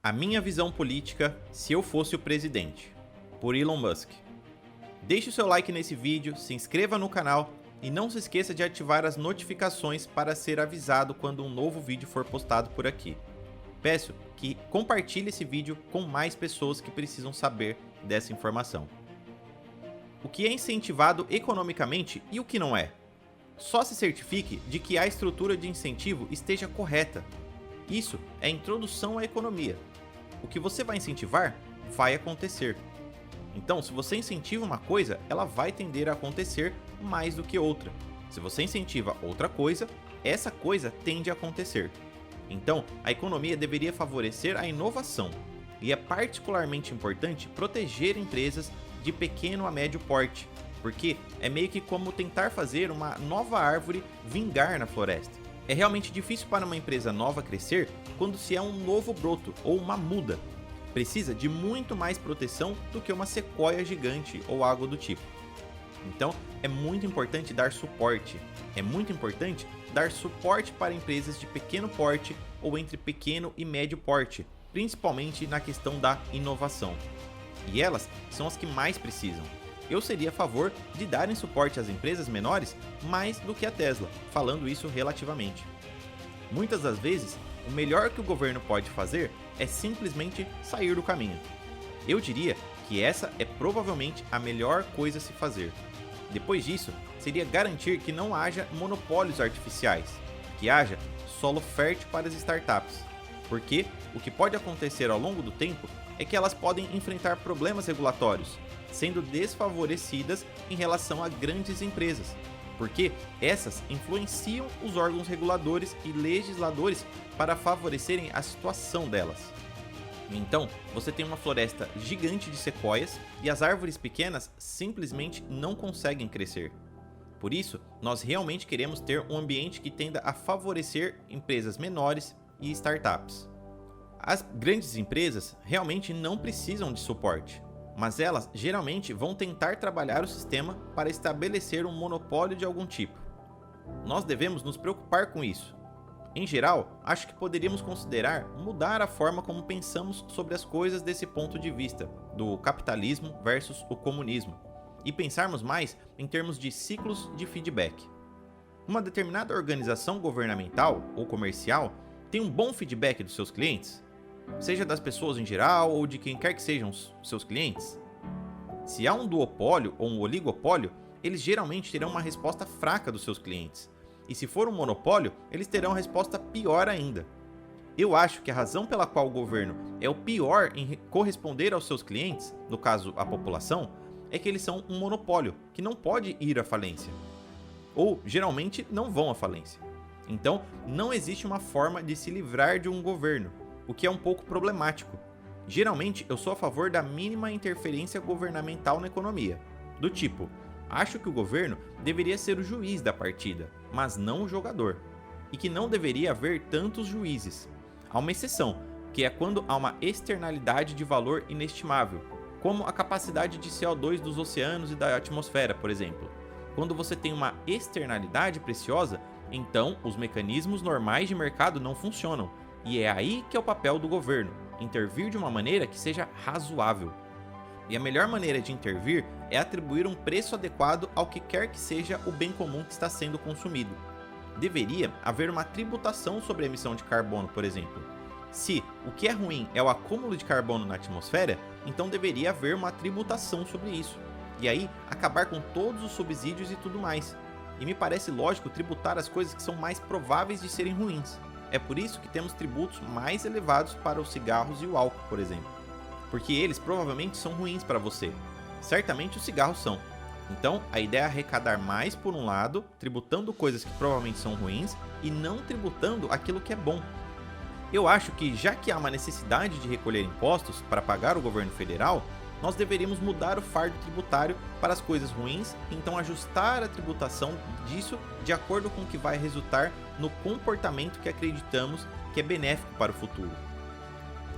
A minha visão política se eu fosse o presidente, por Elon Musk. Deixe o seu like nesse vídeo, se inscreva no canal e não se esqueça de ativar as notificações para ser avisado quando um novo vídeo for postado por aqui. Peço que compartilhe esse vídeo com mais pessoas que precisam saber dessa informação. O que é incentivado economicamente e o que não é? Só se certifique de que a estrutura de incentivo esteja correta. Isso é a introdução à economia. O que você vai incentivar vai acontecer. Então, se você incentiva uma coisa, ela vai tender a acontecer mais do que outra. Se você incentiva outra coisa, essa coisa tende a acontecer. Então, a economia deveria favorecer a inovação. E é particularmente importante proteger empresas de pequeno a médio porte, porque é meio que como tentar fazer uma nova árvore vingar na floresta. É realmente difícil para uma empresa nova crescer quando se é um novo broto ou uma muda. Precisa de muito mais proteção do que uma sequoia gigante ou algo do tipo. Então, é muito importante dar suporte. É muito importante dar suporte para empresas de pequeno porte ou entre pequeno e médio porte, principalmente na questão da inovação. E elas são as que mais precisam. Eu seria a favor de darem suporte às empresas menores mais do que a Tesla, falando isso relativamente. Muitas das vezes, o melhor que o governo pode fazer é simplesmente sair do caminho. Eu diria que essa é provavelmente a melhor coisa a se fazer. Depois disso, seria garantir que não haja monopólios artificiais, que haja solo fértil para as startups, porque o que pode acontecer ao longo do tempo é que elas podem enfrentar problemas regulatórios, sendo desfavorecidas em relação a grandes empresas, porque essas influenciam os órgãos reguladores e legisladores para favorecerem a situação delas. Então, você tem uma floresta gigante de sequoias e as árvores pequenas simplesmente não conseguem crescer. Por isso, nós realmente queremos ter um ambiente que tenda a favorecer empresas menores e startups. As grandes empresas realmente não precisam de suporte, mas elas geralmente vão tentar trabalhar o sistema para estabelecer um monopólio de algum tipo. Nós devemos nos preocupar com isso. Em geral, acho que poderíamos considerar mudar a forma como pensamos sobre as coisas desse ponto de vista, do capitalismo versus o comunismo, e pensarmos mais em termos de ciclos de feedback. Uma determinada organização governamental ou comercial tem um bom feedback dos seus clientes, seja das pessoas em geral ou de quem quer que sejam os seus clientes. Se há um duopólio ou um oligopólio, eles geralmente terão uma resposta fraca dos seus clientes. E se for um monopólio, eles terão uma resposta pior ainda. Eu acho que a razão pela qual o governo é o pior em corresponder aos seus clientes, no caso a população, é que eles são um monopólio, que não pode ir à falência. Ou, geralmente, não vão à falência. Então, não existe uma forma de se livrar de um governo, o que é um pouco problemático. Geralmente, eu sou a favor da mínima interferência governamental na economia. Do tipo, acho que o governo deveria ser o juiz da partida, mas não o jogador. E que não deveria haver tantos juízes. Há uma exceção, que é quando há uma externalidade de valor inestimável, como a capacidade de CO2 dos oceanos e da atmosfera, por exemplo. Quando você tem uma externalidade preciosa, então os mecanismos normais de mercado não funcionam. E é aí que é o papel do governo, intervir de uma maneira que seja razoável. E a melhor maneira de intervir é atribuir um preço adequado ao que quer que seja o bem comum que está sendo consumido. Deveria haver uma tributação sobre a emissão de carbono, por exemplo. Se o que é ruim é o acúmulo de carbono na atmosfera, então deveria haver uma tributação sobre isso. E aí, acabar com todos os subsídios e tudo mais. E me parece lógico tributar as coisas que são mais prováveis de serem ruins. É por isso que temos tributos mais elevados para os cigarros e o álcool, por exemplo. Porque eles provavelmente são ruins para você. Certamente os cigarros são. Então, a ideia é arrecadar mais por um lado, tributando coisas que provavelmente são ruins, e não tributando aquilo que é bom. Eu acho que, já que há uma necessidade de recolher impostos para pagar o governo federal, nós deveríamos mudar o fardo tributário para as coisas ruins, e então ajustar a tributação disso de acordo com o que vai resultar no comportamento que acreditamos que é benéfico para o futuro.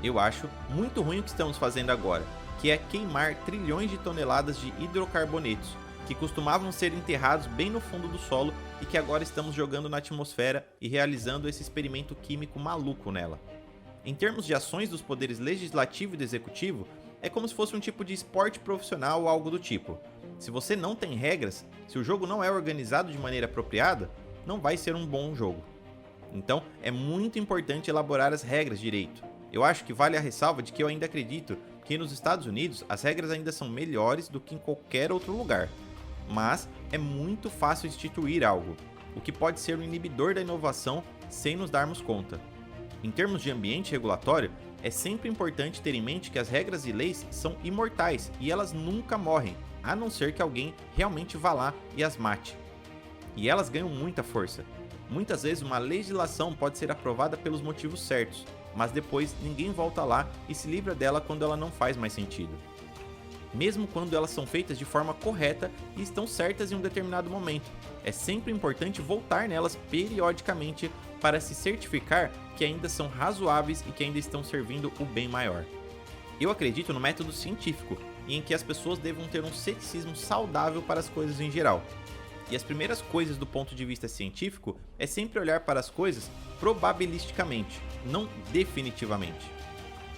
Eu acho muito ruim o que estamos fazendo agora, que é queimar trilhões de toneladas de hidrocarbonetos, que costumavam ser enterrados bem no fundo do solo e que agora estamos jogando na atmosfera e realizando esse experimento químico maluco nela. Em termos de ações dos poderes legislativo e do executivo, é como se fosse um tipo de esporte profissional ou algo do tipo. Se você não tem regras, se o jogo não é organizado de maneira apropriada, não vai ser um bom jogo. Então, é muito importante elaborar as regras direito. Eu acho que vale a ressalva de que eu ainda acredito que nos Estados Unidos as regras ainda são melhores do que em qualquer outro lugar. Mas é muito fácil instituir algo, o que pode ser um inibidor da inovação sem nos darmos conta. Em termos de ambiente regulatório, é sempre importante ter em mente que as regras e leis são imortais e elas nunca morrem, a não ser que alguém realmente vá lá e as mate. E elas ganham muita força. Muitas vezes uma legislação pode ser aprovada pelos motivos certos, mas depois ninguém volta lá e se livra dela quando ela não faz mais sentido. Mesmo quando elas são feitas de forma correta e estão certas em um determinado momento, é sempre importante voltar nelas periodicamente para se certificar que ainda são razoáveis e que ainda estão servindo o bem maior. Eu acredito no método científico e em que as pessoas devam ter um ceticismo saudável para as coisas em geral. E as primeiras coisas do ponto de vista científico é sempre olhar para as coisas probabilisticamente, não definitivamente.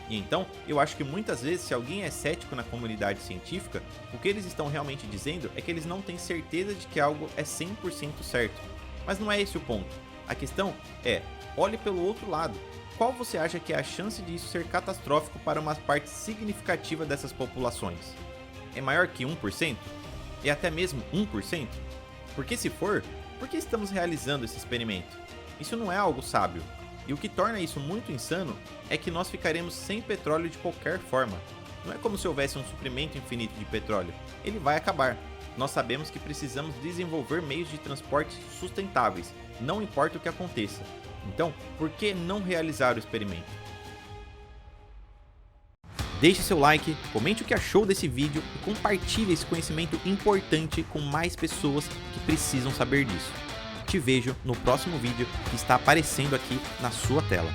E então, eu acho que muitas vezes, se alguém é cético na comunidade científica, o que eles estão realmente dizendo é que eles não têm certeza de que algo é 100% certo. Mas não é esse o ponto. A questão é, olhe pelo outro lado. Qual você acha que é a chance de isso ser catastrófico para uma parte significativa dessas populações? É maior que 1%? É até mesmo 1%? Porque se for, por que estamos realizando esse experimento? Isso não é algo sábio. E o que torna isso muito insano é que nós ficaremos sem petróleo de qualquer forma. Não é como se houvesse um suprimento infinito de petróleo. Ele vai acabar. Nós sabemos que precisamos desenvolver meios de transporte sustentáveis, não importa o que aconteça. Então, por que não realizar o experimento? Deixe seu like, comente o que achou desse vídeo e compartilhe esse conhecimento importante com mais pessoas que precisam saber disso. Te vejo no próximo vídeo que está aparecendo aqui na sua tela.